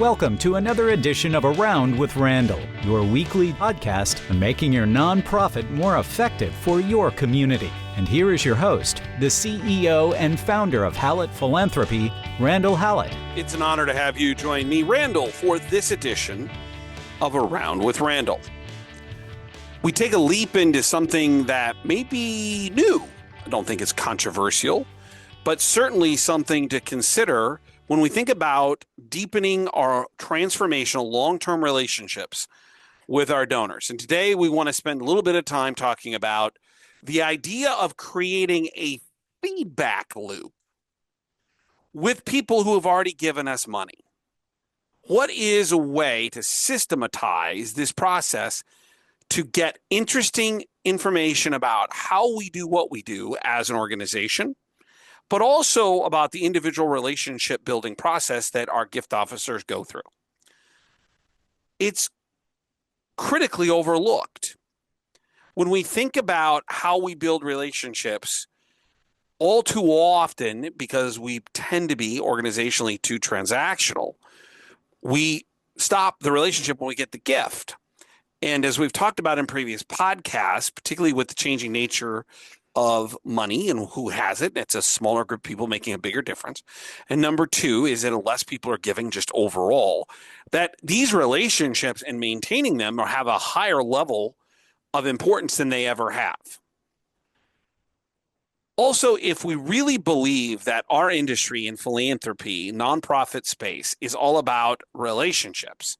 Welcome to another edition of Around with Randall, your weekly podcast on making your nonprofit more effective for your community. And here is your host, the CEO and founder of Hallett Philanthropy, Randall Hallett. It's an honor to have you join me, Randall, for this edition of Around with Randall. We take a leap into something that may be new. I don't think it's controversial, but certainly something to consider when we think about deepening our transformational long-term relationships with our donors. And today we want to spend a little bit of time talking about the idea of creating a feedback loop with people who have already given us money. What is a way to systematize this process to get interesting information about how we do what we do as an organization, but also about the individual relationship building process that our gift officers go through? It's critically overlooked. When we think about how we build relationships, all too often, because we tend to be organizationally too transactional, we stop the relationship when we get the gift. And as we've talked about in previous podcasts, particularly with the changing nature of money and who has it, it's a smaller group of people making a bigger difference. And number two is that less people are giving just overall, that these relationships and maintaining them or have a higher level of importance than they ever have. Also, if we really believe that our industry in philanthropy, nonprofit space, is all about relationships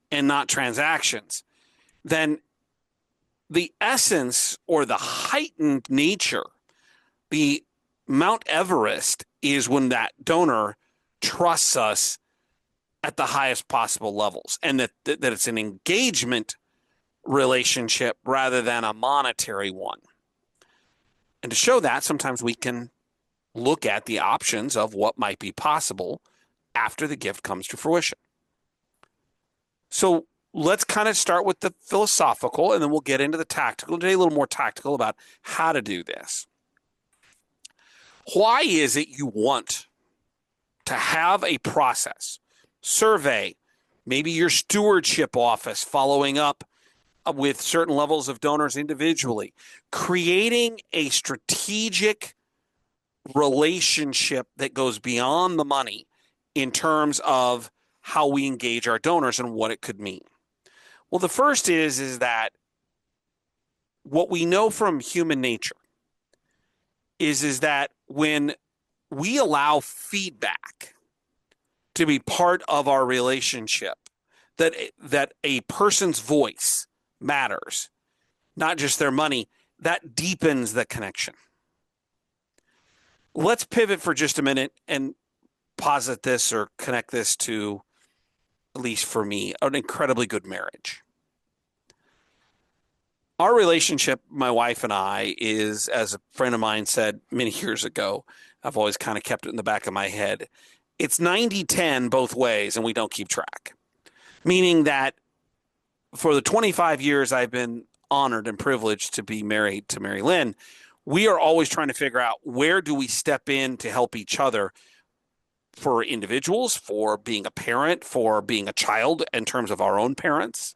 and not transactions, then the essence or the heightened nature, the Mount Everest, is when that donor trusts us at the highest possible levels, and that it's an engagement relationship rather than a monetary one. And to show that, sometimes we can look at the options of what might be possible after the gift comes to fruition. So let's kind of start with the philosophical, and then we'll get into the tactical. Today, a little more tactical about how to do this. Why is it you want to have a process, survey, maybe your stewardship office following up with certain levels of donors individually, creating a strategic relationship that goes beyond the money in terms of how we engage our donors and what it could mean? Well, the first is that what we know from human nature is that when we allow feedback to be part of our relationship, that a person's voice matters, not just their money, that deepens the connection. Let's pivot for just a minute and posit this or connect this to, at least for me, an incredibly good marriage. Our relationship, my wife and I, is, as a friend of mine said many years ago, I've always kind of kept it in the back of my head, it's 90-10 both ways, and we don't keep track. Meaning that for the 25 years I've been honored and privileged to be married to Mary Lynn, we are always trying to figure out where do we step in to help each other, for individuals, for being a parent, for being a child in terms of our own parents.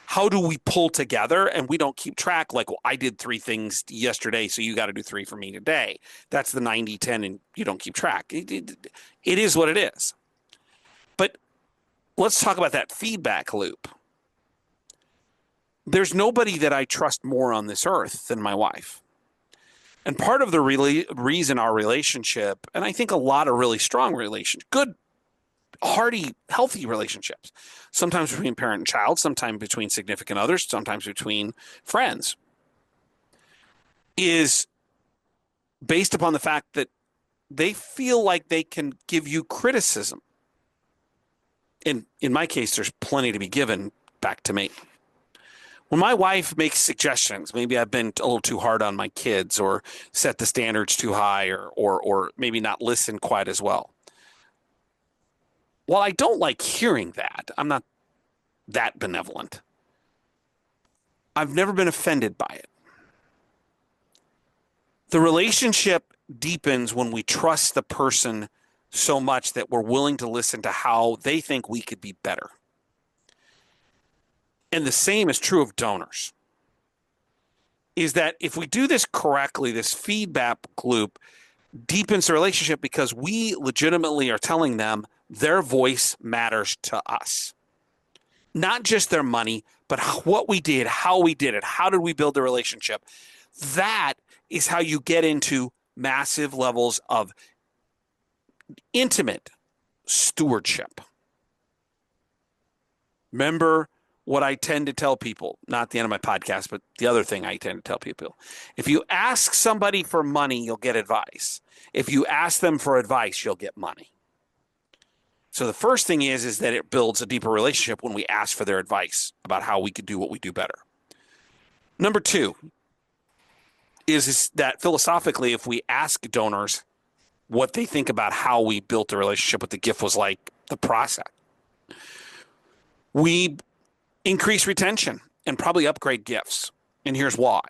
How do we pull together? And we don't keep track like, well, I did 3 things yesterday, so you got to do 3 for me today. That's the 90-10, and you don't keep track. It is what it is. But let's talk about that feedback loop. There's nobody that I trust more on this earth than my wife. And part of the reason our relationship, and I think a lot of really strong relationships, good, hearty, healthy relationships, sometimes between parent and child, sometimes between significant others, sometimes between friends, is based upon the fact that they feel like they can give you criticism. In my case, there's plenty to be given back to me. When my wife makes suggestions, maybe I've been a little too hard on my kids or set the standards too high or maybe not listen quite as well. While I don't like hearing that, I'm not that benevolent. I've never been offended by it. The relationship deepens when we trust the person so much that we're willing to listen to how they think we could be better. And the same is true of donors, is that if we do this correctly, this feedback loop deepens the relationship because we legitimately are telling them their voice matters to us. Not just their money, but what we did, how we did it, how did we build the relationship. That is how you get into massive levels of intimate stewardship. Remember what I tend to tell people, not the end of my podcast, but the other thing I tend to tell people. If you ask somebody for money, you'll get advice. If you ask them for advice, you'll get money. So the first thing is that it builds a deeper relationship when we ask for their advice about how we could do what we do better. Number two is that philosophically, if we ask donors what they think about how we built the relationship, what the gift was like, the process, we increase retention and probably upgrade gifts. And here's why.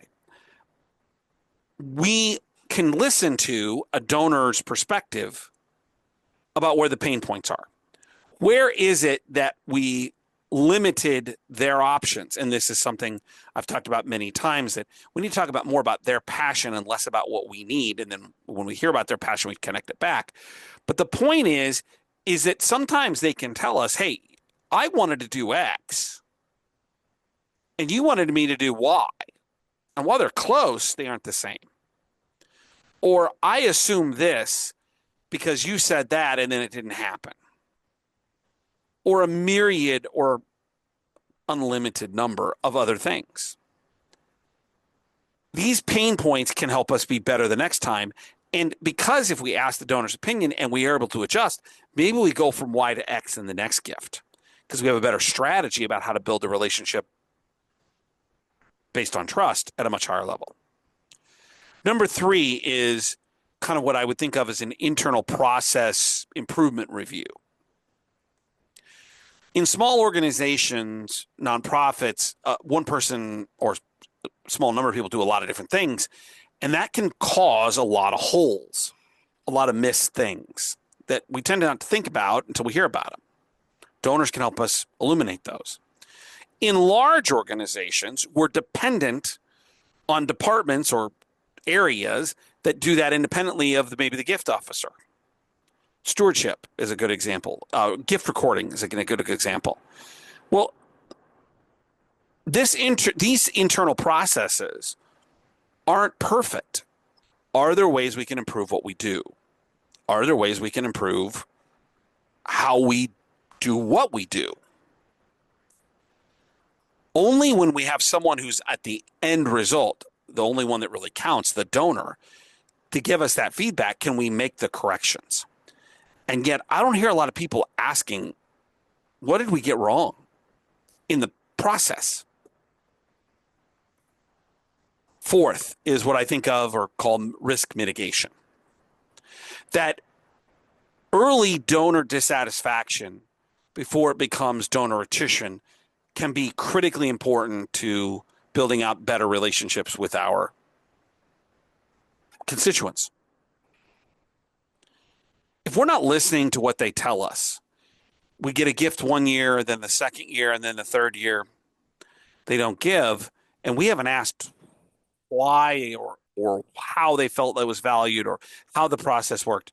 We can listen to a donor's perspective about where the pain points are. Where is it that we limited their options? And this is something I've talked about many times, that we need to talk about more about their passion and less about what we need. And then when we hear about their passion, we connect it back. But the point is that sometimes they can tell us, hey, I wanted to do X and you wanted me to do Y. And while they're close, they aren't the same. Or I assume this because you said that and then it didn't happen. Or a myriad or unlimited number of other things. These pain points can help us be better the next time. And because if we ask the donor's opinion and we are able to adjust, maybe we go from Y to X in the next gift because we have a better strategy about how to build a relationship based on trust at a much higher level. Number three is kind of what I would think of as an internal process improvement review. In small organizations, nonprofits, one person or a small number of people do a lot of different things, and that can cause a lot of holes, a lot of missed things that we tend not to think about until we hear about them. Donors can help us illuminate those. In large organizations, we're dependent on departments or areas that do that independently of maybe the gift officer. Stewardship is a good example. Gift recording is a good example. Well, these internal processes aren't perfect. Are there ways we can improve what we do? Are there ways we can improve how we do what we do? Only when we have someone who's at the end result, the only one that really counts, the donor, to give us that feedback, can we make the corrections. And yet I don't hear a lot of people asking, what did we get wrong in the process? Fourth is what I think of or call risk mitigation. That early donor dissatisfaction before it becomes donor attrition can be critically important to building out better relationships with our constituents. If we're not listening to what they tell us, we get a gift one year, then the second year, and then the third year, they don't give, and we haven't asked why or how they felt that was valued or how the process worked,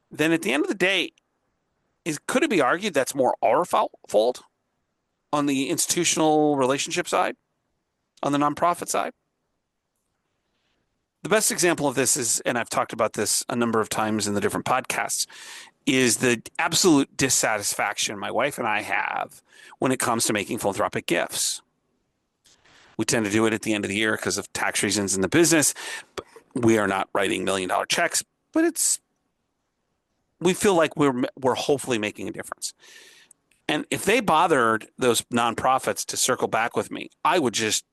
then at the end of the day, could it be argued that's more our fault on the institutional relationship side, on the nonprofit side? The best example of this is, and I've talked about this a number of times in the different podcasts, is the absolute dissatisfaction my wife and I have when it comes to making philanthropic gifts. We tend to do it at the end of the year because of tax reasons in the business. But we are not writing $1 million checks, but we feel like we're hopefully making a difference. And if they bothered those nonprofits to circle back with me, I was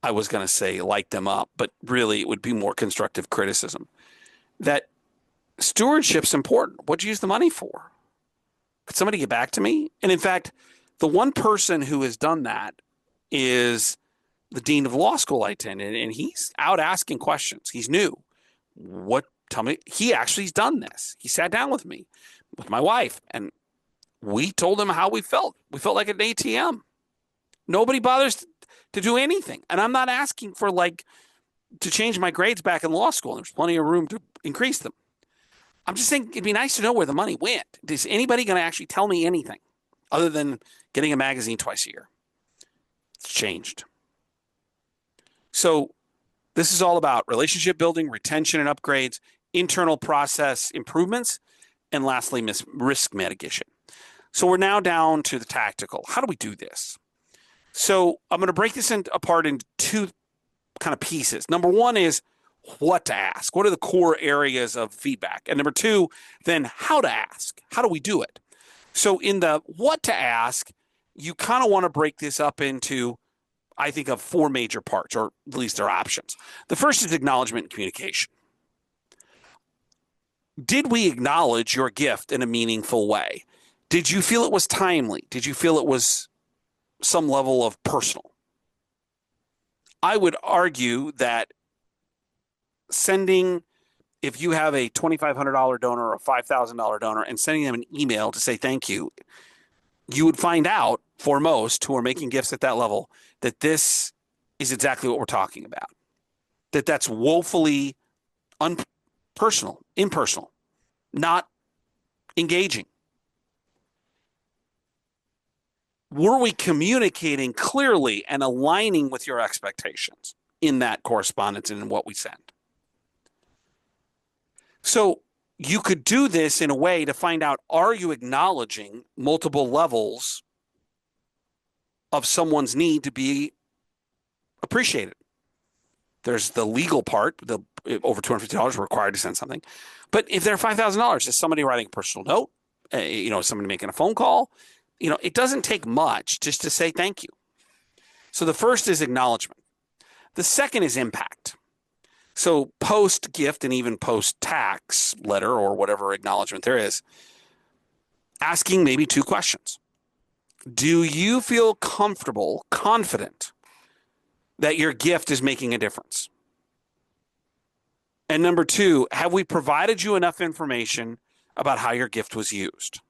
going to say light them up, but really it would be more constructive criticism. That stewardship's important. What'd you use the money for? Could somebody get back to me? And in fact, the one person who has done that is the dean of law school I attended, and he's out asking questions. He's new. What tell me, he actually's done this. He sat down with me, with my wife, and we told him how we felt. We felt like an ATM. Nobody bothers to do anything. And I'm not asking for to change my grades back in law school. There's plenty of room to increase them. I'm just saying it'd be nice to know where the money went. Is anybody going to actually tell me anything other than getting a magazine twice a year? It's changed. So this is all about relationship building, retention and upgrades, internal process improvements, and lastly, risk mitigation. So we're now down to the tactical. How do we do this? So I'm going to break this apart into two kind of pieces. Number one is what to ask. What are the core areas of feedback? And number two, then how to ask. How do we do it? So in the what to ask, you kind of want to break this up into, I think, of four major parts, or at least there are options. The first is acknowledgement and communication. Did we acknowledge your gift in a meaningful way? Did you feel it was timely? Did you feel it was some level of personal? I would argue that if you have a $2,500 donor or a $5,000 donor and sending them an email to say thank you, you would find out, for most who are making gifts at that level, that this is exactly what we're talking about. That's woefully impersonal, not engaging. Were we communicating clearly and aligning with your expectations in that correspondence and in what we send? So you could do this in a way to find out, are you acknowledging multiple levels of someone's need to be appreciated? There's the legal part, the over $250 required to send something. But if they're $5,000, is somebody writing a personal note? Somebody making a phone call? It doesn't take much just to say thank you. So the first is acknowledgement. The second is impact. So post gift and even post tax letter or whatever acknowledgement there is, asking maybe two questions. Do you feel confident that your gift is making a difference? And number two, have we provided you enough information about how your gift was used?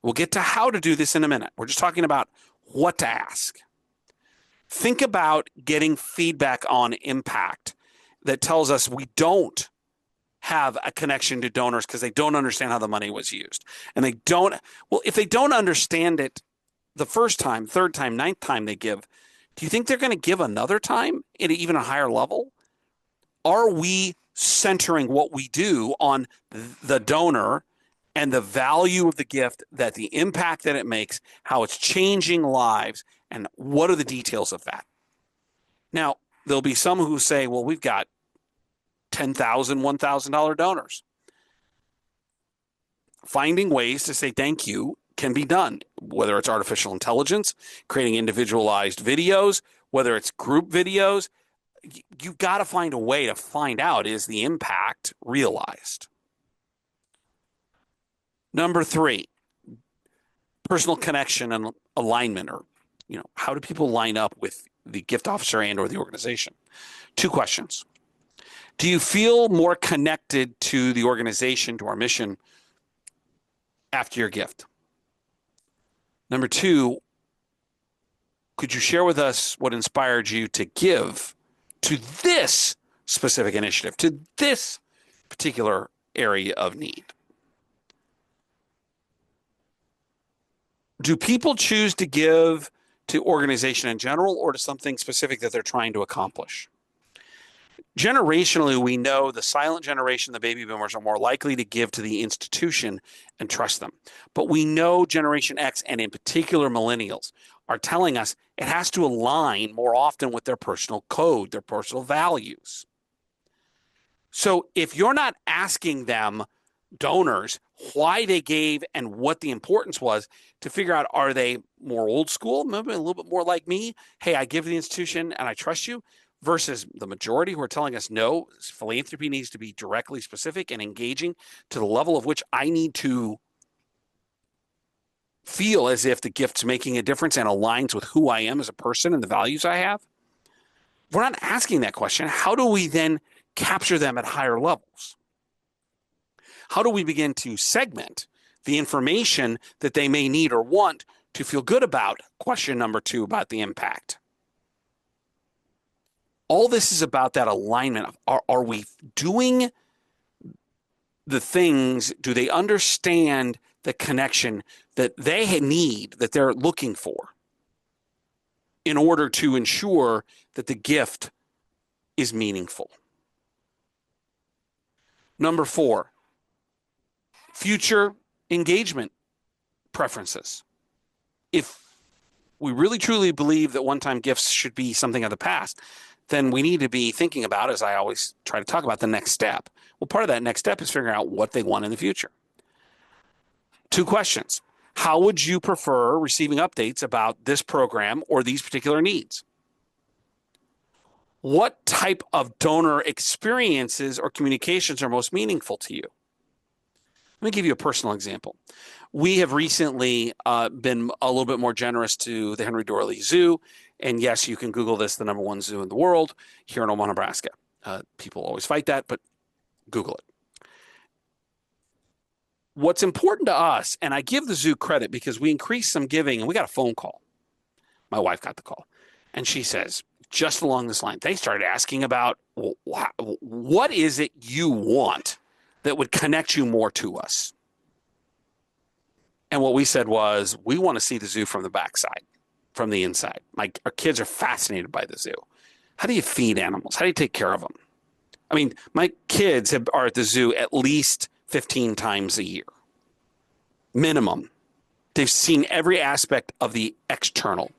We'll get to how to do this in a minute. We're just talking about what to ask. Think about getting feedback on impact that tells us we don't have a connection to donors because they don't understand how the money was used. And if they don't understand it the first time, third time, ninth time they give, do you think they're going to give another time at even a higher level? Are we centering what we do on the donor and the value of the gift, that the impact that it makes, how it's changing lives, and what are the details of that? Now, there'll be some who say, well, we've got $10,000, $1,000 donors. Finding ways to say thank you can be done, whether it's artificial intelligence, creating individualized videos, whether it's group videos. You've got to find a way to find out, is the impact realized? Number three, personal connection and alignment, or how do people line up with the gift officer and or the organization? Two questions. Do you feel more connected to the organization, to our mission, after your gift? Number two, could you share with us what inspired you to give to this specific initiative, to this particular area of need? Do people choose to give to organization in general or to something specific that they're trying to accomplish? Generationally, we know the silent generation, the baby boomers, are more likely to give to the institution and trust them. But we know Generation X, and in particular millennials, are telling us it has to align more often with their personal code, their personal values. So if you're not asking them, donors, why they gave and what the importance was, to figure out, are they more old school, maybe a little bit more like me? Hey, I give to the institution and I trust you, versus the majority who are telling us, no, philanthropy needs to be directly specific and engaging to the level of which I need to feel as if the gift's making a difference and aligns with who I am as a person and the values I have. We're not asking that question. How do we then capture them at higher levels? How do we begin to segment the information that they may need or want to feel good about? Question number 2 about the impact. All this is about that alignment of are we doing the things, do they understand the connection that they need, that they're looking for in order to ensure that the gift is meaningful? Number 4, future engagement preferences. If we really truly believe that one-time gifts should be something of the past, then we need to be thinking about, as I always try to talk about, the next step. Well, part of that next step is figuring out what they want in the future. 2 questions. How would you prefer receiving updates about this program or these particular needs? What type of donor experiences or communications are most meaningful to you? Let me give you a personal example. We have recently been a little bit more generous to the Henry Doorly Zoo. And yes, you can Google this, the #1 zoo in the world here in Omaha, Nebraska. People always fight that, but Google it. What's important to us, and I give the zoo credit because we increased some giving and we got a phone call. My wife got the call and she says, just along this line, they started asking about, well, what is it you want that would connect you more to us? And what we said was, we want to see the zoo from the backside, from the inside. Our kids are fascinated by the zoo. How do you feed animals? How do you take care of them? I mean, my kids are at the zoo at least 15 times a year, minimum. They've seen every aspect of the external.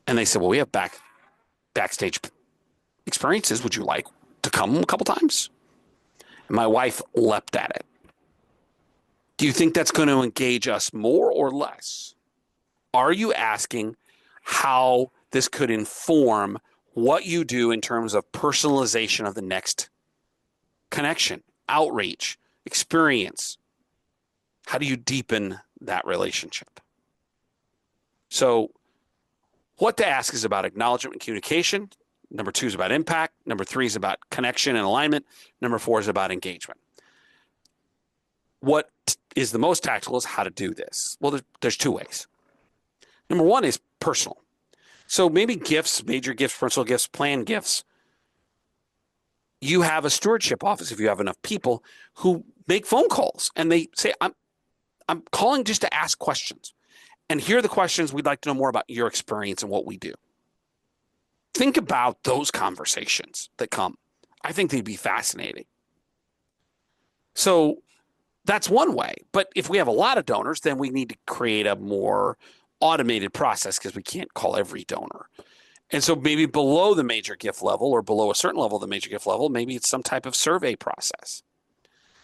And they said, well, we have backstage experiences. Would you like to come a couple times? And my wife leapt at it. Do you think that's going to engage us more or less? Are you asking how this could inform what you do in terms of personalization of the next connection, outreach, experience? How do you deepen that relationship? So what to ask is about acknowledgement and communication. Number 2 is about impact. Number 3 is about connection and alignment. Number 4 is about engagement. What is the most tactical is how to do this. Well, there's 2 ways. Number 1 is personal. So maybe gifts, major gifts, personal gifts, planned gifts. You have a stewardship office, if you have enough people, who make phone calls and they say, I'm calling just to ask questions. And here are the questions we'd like to know more about your experience and what we do. Think about those conversations that come. I think they'd be fascinating. So that's one way. But if we have a lot of donors, then we need to create a more automated process because we can't call every donor. And so maybe below the major gift level or below a certain level of the major gift level, maybe it's some type of survey process.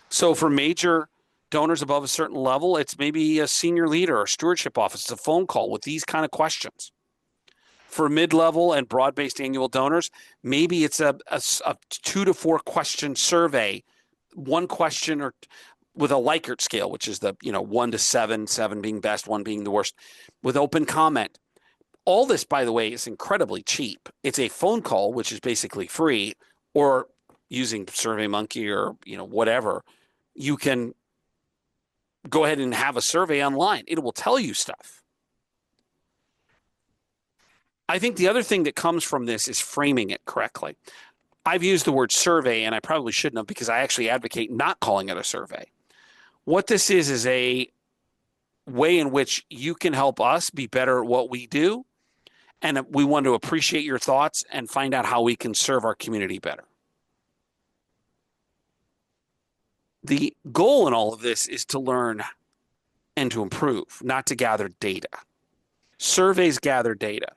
So for major donors above a certain level, it's maybe a senior leader or stewardship office. It's a phone call with these kind of questions. For mid-level and broad-based annual donors, maybe it's a 2 to 4 question survey, 1 question or with a Likert scale, which is the 1 to 7, 7 being best, 1 being the worst, with open comment. All this, by the way, is incredibly cheap. It's a phone call, which is basically free, or using SurveyMonkey or whatever, you can go ahead and have a survey online. It will tell you stuff. I think the other thing that comes from this is framing it correctly. I've used the word survey, and I probably shouldn't have because I actually advocate not calling it a survey. What this is a way in which you can help us be better at what we do, and we want to appreciate your thoughts and find out how we can serve our community better. The goal in all of this is to learn and to improve, not to gather data. Surveys gather data.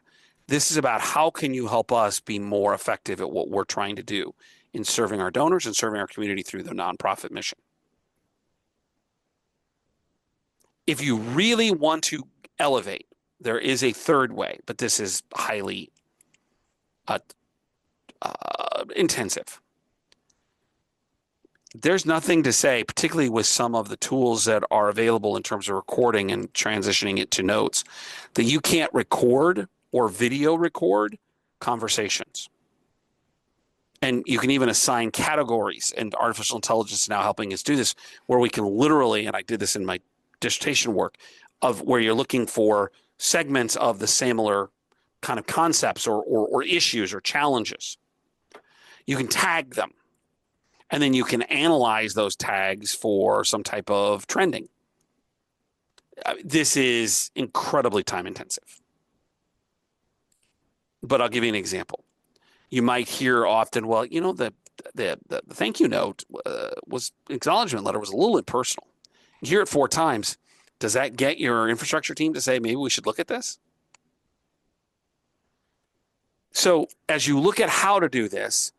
This is about how can you help us be more effective at what we're trying to do in serving our donors and serving our community through the nonprofit mission. If you really want to elevate, there is a third way, but this is highly intensive. There's nothing to say, particularly with some of the tools that are available in terms of recording and transitioning it to notes, that you can't record or video record conversations. And you can even assign categories, and artificial intelligence is now helping us do this, where we can literally, and I did this in my dissertation work, of where you're looking for segments of the similar kind of concepts or issues or challenges. You can tag them, and then you can analyze those tags for some type of trending. This is incredibly time intensive. But I'll give you an example. You might hear often, well, you know, the thank you note was acknowledgement letter was a little impersonal. You hear it 4 times. Does that get your infrastructure team to say, maybe we should look at this? So as you look at how to do this,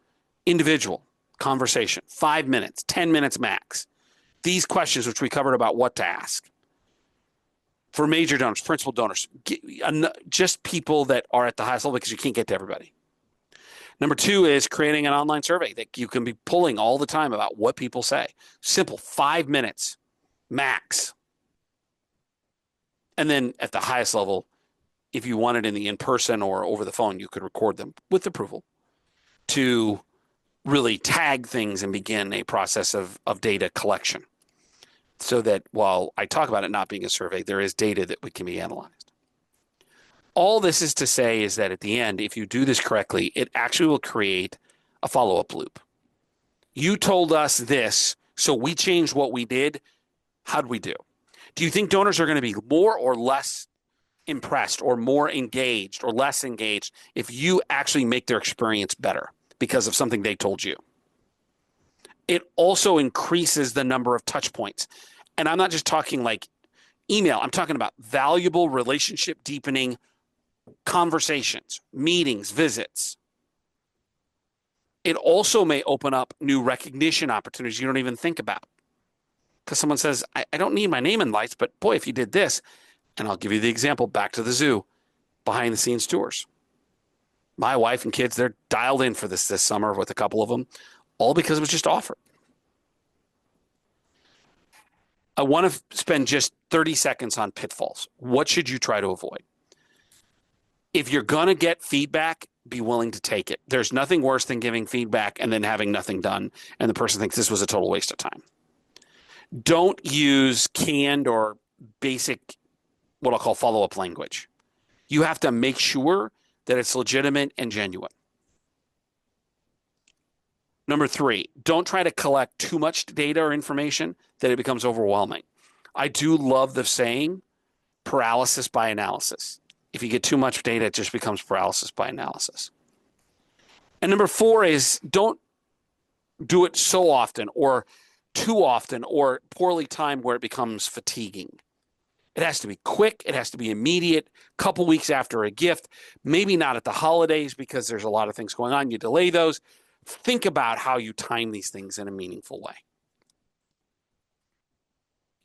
individual conversation, 5 minutes, 10 minutes max. These questions, which we covered about what to ask. For major donors, principal donors, just people that are at the highest level, because you can't get to everybody. Number 2 is creating an online survey that you can be pulling all the time about what people say. Simple, 5 minutes max. And then at the highest level, if you want it in the in-person or over the phone, you could record them with approval to really tag things and begin a process of data collection. So that while I talk about it not being a survey, there is data that can be analyzed. All this is to say is that at the end, if you do this correctly, it actually will create a follow-up loop. You told us this, so we changed what we did. How'd we do? Do you think donors are going to be more or less impressed or more engaged or less engaged if you actually make their experience better because of something they told you? It also increases the number of touch points. And I'm not just talking like email. I'm talking about valuable relationship deepening conversations, meetings, visits. It also may open up new recognition opportunities you don't even think about. Because someone says, I don't need my name in lights, but boy, if you did this, and I'll give you the example back to the zoo, behind the scenes tours. My wife and kids, they're dialed in for this summer with a couple of them, all because it was just offered. I want to spend just 30 seconds on pitfalls. What should you try to avoid? If you're going to get feedback, be willing to take it. There's nothing worse than giving feedback and then having nothing done, and the person thinks this was a total waste of time. Don't use canned or basic, what I'll call follow-up language. You have to make sure that it's legitimate and genuine. Number 3, don't try to collect too much data or information that it becomes overwhelming. I do love the saying, paralysis by analysis. If you get too much data, it just becomes paralysis by analysis. And number 4 is don't do it so often or too often or poorly timed where it becomes fatiguing. It has to be quick. It has to be immediate, couple weeks after a gift, maybe not at the holidays because there's a lot of things going on. You delay those. Think about how you time these things in a meaningful way.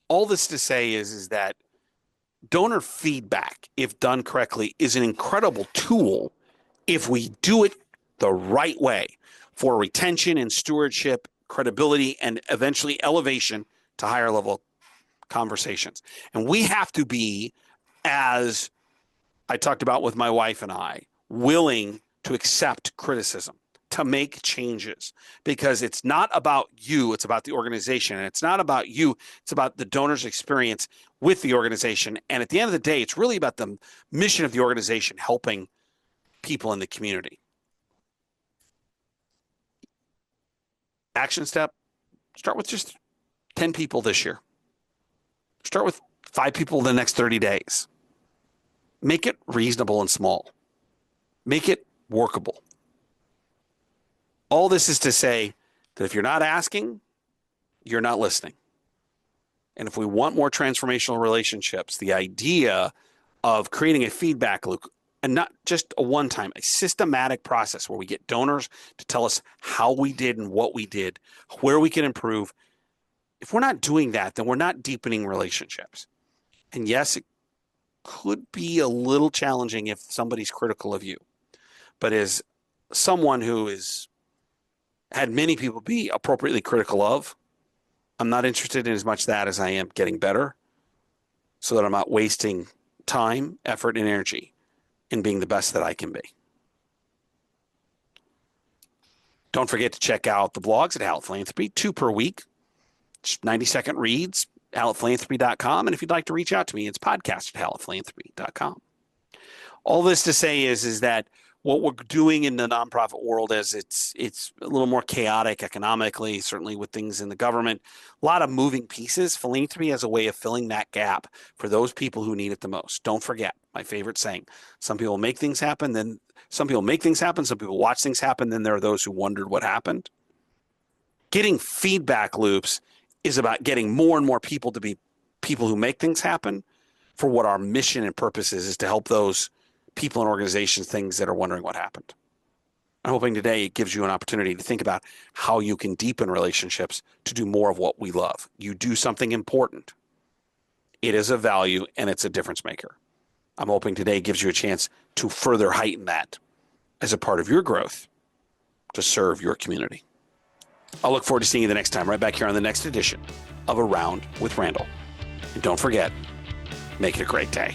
All this to say is that donor feedback, if done correctly, is an incredible tool if we do it the right way for retention and stewardship, credibility, and eventually elevation to higher level conversations. And we have to be, as I talked about with my wife and I, willing to accept criticism, to make changes, because it's not about you, it's about the organization. And it's not about you, it's about the donor's experience with the organization. And at the end of the day, it's really about the mission of the organization, helping people in the community. Action step, start with just 10 people this year. Start with 5 people in the next 30 days. Make it reasonable and small. Make it workable. All this is to say that if you're not asking, you're not listening. And if we want more transformational relationships, the idea of creating a feedback loop, and not just a one-time, a systematic process where we get donors to tell us how we did and what we did, where we can improve. If we're not doing that, then we're not deepening relationships. And yes, it could be a little challenging if somebody's critical of you. But as someone who is had many people be appropriately critical of, I'm not interested in as much that as I am getting better so that I'm not wasting time, effort, and energy in being the best that I can be. Don't forget to check out the blogs at Hallett Philanthropy, 2 per week, 90-second reads, hallettphilanthropy.com. And if you'd like to reach out to me, it's podcast@hallettphilanthropy.com. All this to say is that what we're doing in the nonprofit world is it's a little more chaotic economically, certainly with things in the government, a lot of moving pieces. Philanthropy has a way of filling that gap for those people who need it the most. Don't forget my favorite saying: some people make things happen, then some people make things happen, some people watch things happen, then there are those who wondered what happened. Getting feedback loops is about getting more and more people to be people who make things happen for what our mission and purpose is to help those people and organizations, things that are wondering what happened. I'm hoping today it gives you an opportunity to think about how you can deepen relationships to do more of what we love. You do something important. It is of value and it's a difference maker. I'm hoping today gives you a chance to further heighten that as a part of your growth to serve your community. I'll look forward to seeing you the next time, right back here on the next edition of Around with Randall. And don't forget, make it a great day.